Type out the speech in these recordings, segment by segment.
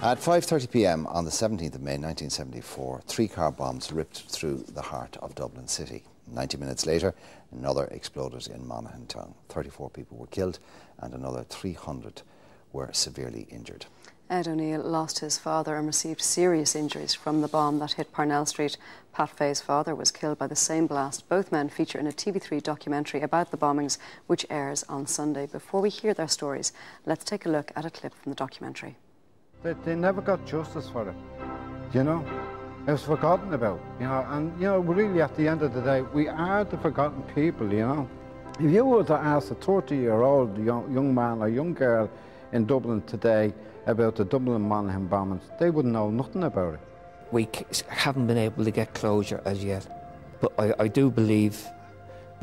At 5:30 p.m. on the 17th of May 1974, 3 car bombs ripped through the heart of Dublin City. 90 minutes later, another exploded in Monaghan town. 34 people were killed and another 300 were severely injured. Ed O'Neill lost his father and received serious injuries from the bomb that hit Parnell Street. Pat Fay's father was killed by the same blast. Both men feature in a TV3 documentary about the bombings, which airs on Sunday. Before we hear their stories, let's take a look at a clip from the documentary. They never got justice for it, you know. It was forgotten about, you know, and, you know, really at the end of the day, we are the forgotten people, you know. If you were to ask a 30-year-old young man or young girl in Dublin today about the Dublin and Monaghan bombings, they wouldn't know nothing about it. We haven't been able to get closure as yet, but I do believe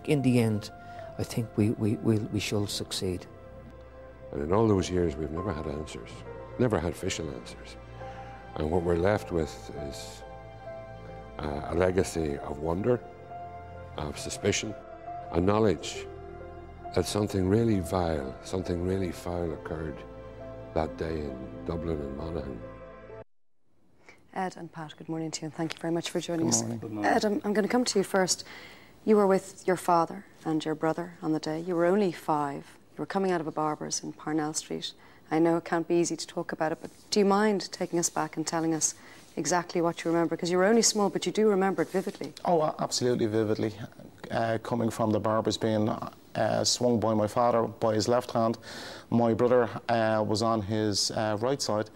in the end, I think we shall succeed. And in all those years, we've never had answers, never had official answers. And what we're left with is a legacy of wonder, of suspicion, a knowledge that something really vile, something really foul occurred that day in Dublin and Monaghan. Ed and Pat, good morning to you and thank you very much for joining us. Good morning. Ed, I'm going to come to you first. You were with your father and your brother on the day. You were only 5. You were coming out of a barber's in Parnell Street. I know it can't be easy to talk about it, but do you mind taking us back and telling us exactly what you remember? Because you were only small, but you do remember it vividly. Oh, absolutely vividly. Coming from the barber's, being swung by my father by his left hand. My brother was on his right side.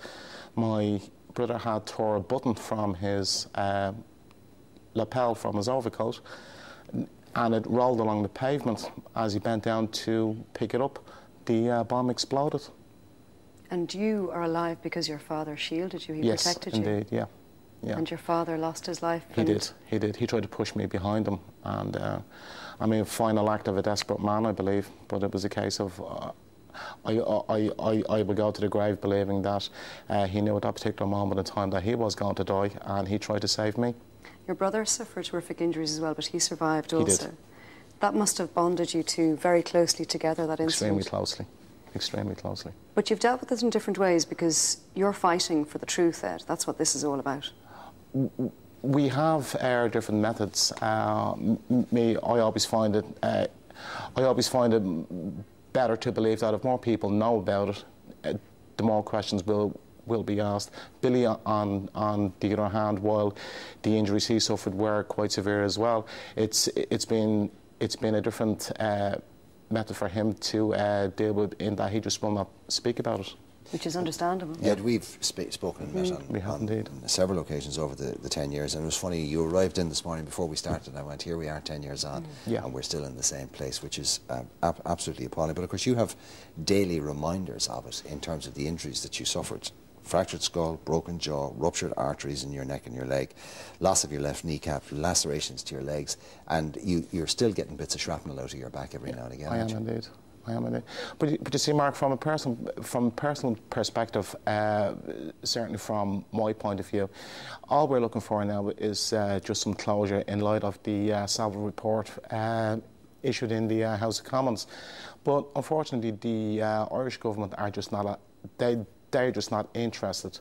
My brother had tore a button from his lapel from his overcoat, and it rolled along the pavement. As he bent down to pick it up, the bomb exploded. And you are alive because your father shielded you, he protected you? Yes, indeed, yeah. Yeah. And your father lost his life? He did. He tried to push me behind him, and I mean, final act of a desperate man, I believe. But it was a case of I would go to the grave believing that he knew at that particular moment in time that he was going to die, and he tried to save me. Your brother suffered horrific injuries as well, but he survived also. He did. That must have bonded you two very closely together, that incident. Extremely closely. Extremely closely. But you've dealt with it in different ways because you're fighting for the truth, Ed. That's what this is all about. We have our different methods. I always find it better to believe that if more people know about it, the more questions will be asked. Billy, on the other hand, while the injuries he suffered were quite severe as well, it's been a different method for him to deal with, in that he just will not speak about it. Which is understandable. Yeah, we've spoken and met on several occasions over the 10 years, and it was funny, you arrived in this morning before we started, and I went, here we are 10 years on, and we're still in the same place, which is absolutely appalling. But of course you have daily reminders of it in terms of the injuries that you suffered. Fractured skull, broken jaw, ruptured arteries in your neck and your leg, loss of your left kneecap, lacerations to your legs, and you're still getting bits of shrapnel out of your back every now and again. I am indeed. I am indeed. But you see, Mark, from a personal perspective, certainly from my point of view, all we're looking for now is just some closure in light of the Savile report issued in the House of Commons. But unfortunately, the Irish government are just not they're just not interested.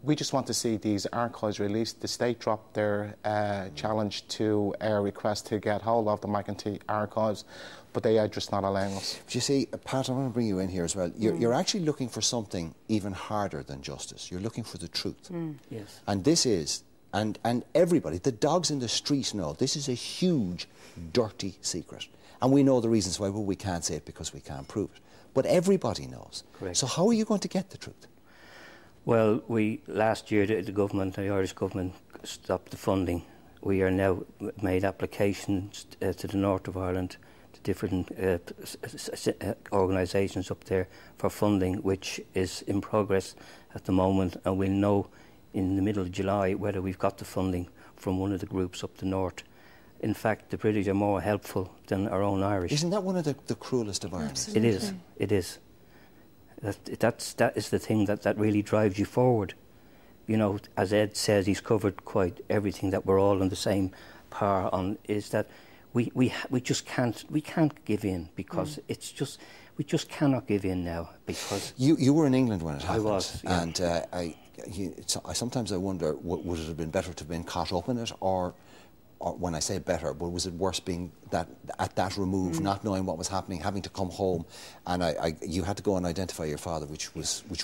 We just want to see these archives released. The state dropped their challenge to our request to get hold of the McEntee archives, but they are just not allowing us. But you see, Pat, I want to bring you in here as well. You're actually looking for something even harder than justice. You're looking for the truth. Yes. And this is, and everybody, the dogs in the street know, this is a huge, dirty secret. And we know the reasons why, but we can't say it because we can't prove it. But everybody knows. Correct. So how are you going to get the truth? Well, last year the Irish government stopped the funding. We are now made applications to the north of Ireland, to different organisations up there for funding, which is in progress at the moment, and we'll know in the middle of July whether we've got the funding from one of the groups up the north. In fact, the British are more helpful than our own Irish. Isn't that one of the cruelest of ironies? It is. It is. That is the thing that really drives you forward. You know, as Ed says, he's covered quite everything that we're all on the same par on. Is that we just can't give in, because it's just we just cannot give in now, because... You were in England when it happened. I was, yeah. And sometimes I wonder, would it have been better to have been caught up in it, or when I say better, but was it worse being at that remove, not knowing what was happening, having to come home, and you had to go and identify your father, which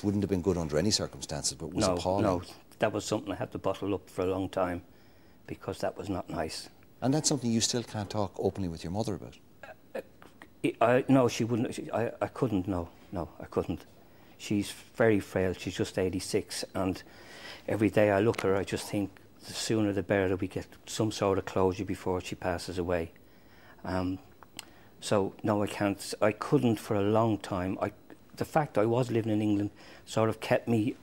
wouldn't have been good under any circumstances, but was appalling. No, that was something I had to bottle up for a long time, because that was not nice. And that's something you still can't talk openly with your mother about? No, she wouldn't. I couldn't, no, I couldn't. She's very frail, she's just 86, and every day I look at her, I just think, the sooner the better that we get some sort of closure before she passes away. So, no, I couldn't for a long time. The fact I was living in England sort of kept me,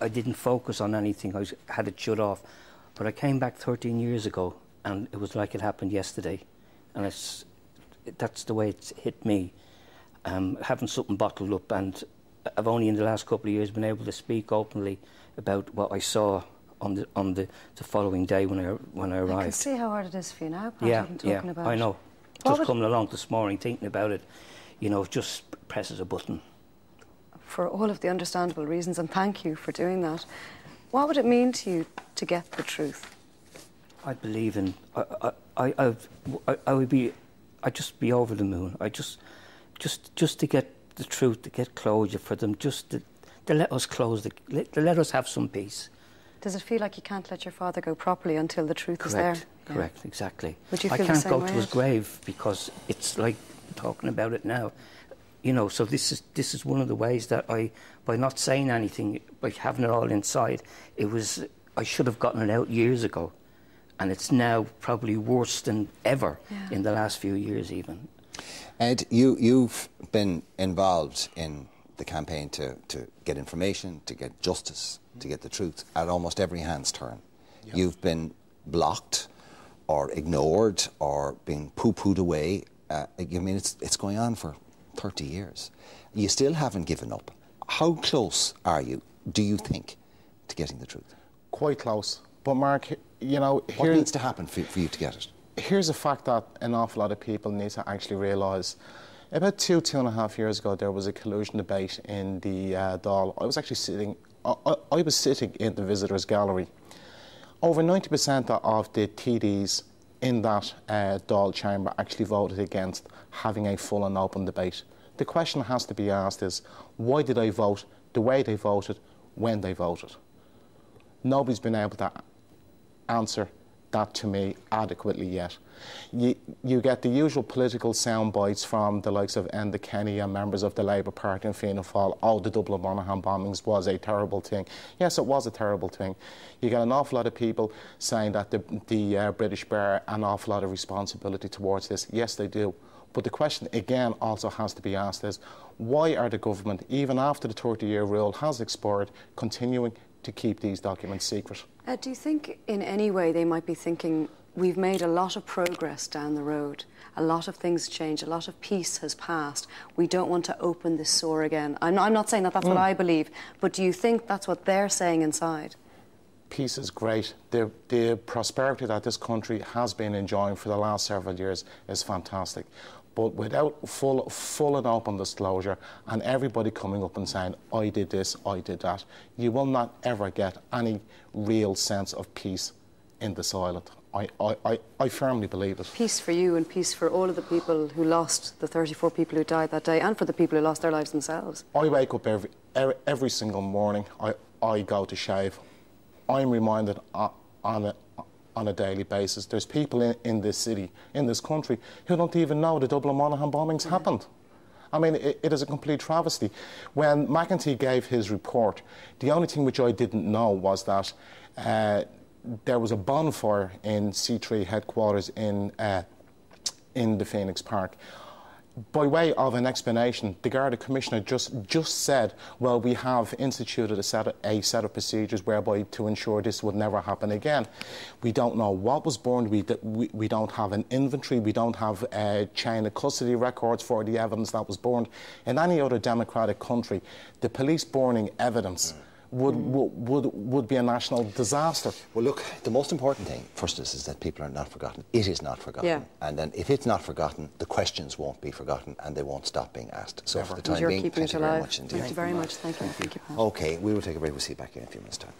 I didn't focus on anything, I had it shut off. But I came back 13 years ago, and it was like it happened yesterday. And that's the way it's hit me. Having something bottled up, and I've only in the last couple of years been able to speak openly about what I saw on the following day when I arrived. I can see how hard it is for you now, Pat, yeah, even talking about I know. it. Just coming along this morning, thinking about it, you know, just presses a button. For all of the understandable reasons, and thank you for doing that. What would it mean to you to get the truth? I believe in. I'd just be over the moon. Just to get the truth, to get closure for them, just to let us close, to let us have some peace. Does it feel like you can't let your father go properly until the truth is there? Correct, exactly. Would you feel I can't go to way his grave because it's like talking about it now. You know, so this is one of the ways that by not saying anything, by having it all inside, I should have gotten it out years ago. And it's now probably worse than ever in the last few years even. Ed, you've been involved in the campaign to get information, to get justice, to get the truth at almost every hand's turn. Yep. You've been blocked or ignored or being poo-pooed away. I mean, it's going on for 30 years. You still haven't given up. How close are you, do you think, to getting the truth? Quite close. But Mark, you know... What needs to happen for you to get it? Here's a fact that an awful lot of people need to actually realise. About 2.5 years ago, there was a collusion debate in the Dáil. I was actually sitting in the visitors' gallery. Over 90% of the TDs in that Dáil chamber actually voted against having a full and open debate. The question has to be asked is, why did they vote the way they voted, when they voted? Nobody's been able to answer that to me adequately yet. You get the usual political sound bites from the likes of Enda Kenny and members of the Labour Party and Fianna Fáil. Oh, the Dublin and Monaghan bombings was a terrible thing. Yes, it was a terrible thing. You get an awful lot of people saying that the British bear an awful lot of responsibility towards this. Yes, they do. But the question, again, also has to be asked is, why are the government, even after the 30-year rule has expired, continuing to keep these documents secret? Do you think in any way they might be thinking, we've made a lot of progress down the road, a lot of things change, a lot of peace has passed, we don't want to open this sore again? I'm not saying that that's what I believe, but do you think that's what they're saying inside? Peace is great. The prosperity that this country has been enjoying for the last several years is fantastic. But without full and open disclosure and everybody coming up and saying, I did this, I did that, you will not ever get any real sense of peace in this island. I firmly believe it. Peace for you and peace for all of the people who lost, the 34 people who died that day, and for the people who lost their lives themselves. I wake up every single morning, I go to shave. I'm reminded on a daily basis. There's people in this city, in this country, who don't even know the Dublin and Monaghan bombings happened. I mean, it is a complete travesty. When McEntee gave his report, the only thing which I didn't know was that there was a bonfire in C3 headquarters in the Phoenix Park. By way of an explanation, the Garda Commissioner just said, well, we have instituted a set of procedures whereby to ensure this would never happen again. We don't know what was burned. We don't have an inventory. We don't have a chain of custody records for the evidence that was burned. In any other democratic country, the police burning evidence would be a national disaster. Well, look, the most important thing, first is that people are not forgotten. It is not forgotten. Yeah. And then if it's not forgotten, the questions won't be forgotten and they won't stop being asked. So for the time being, thank you very much indeed. Thank you very much. Thank you. Thank you, Pat. Okay, we will take a break. We'll see you back in a few minutes' time.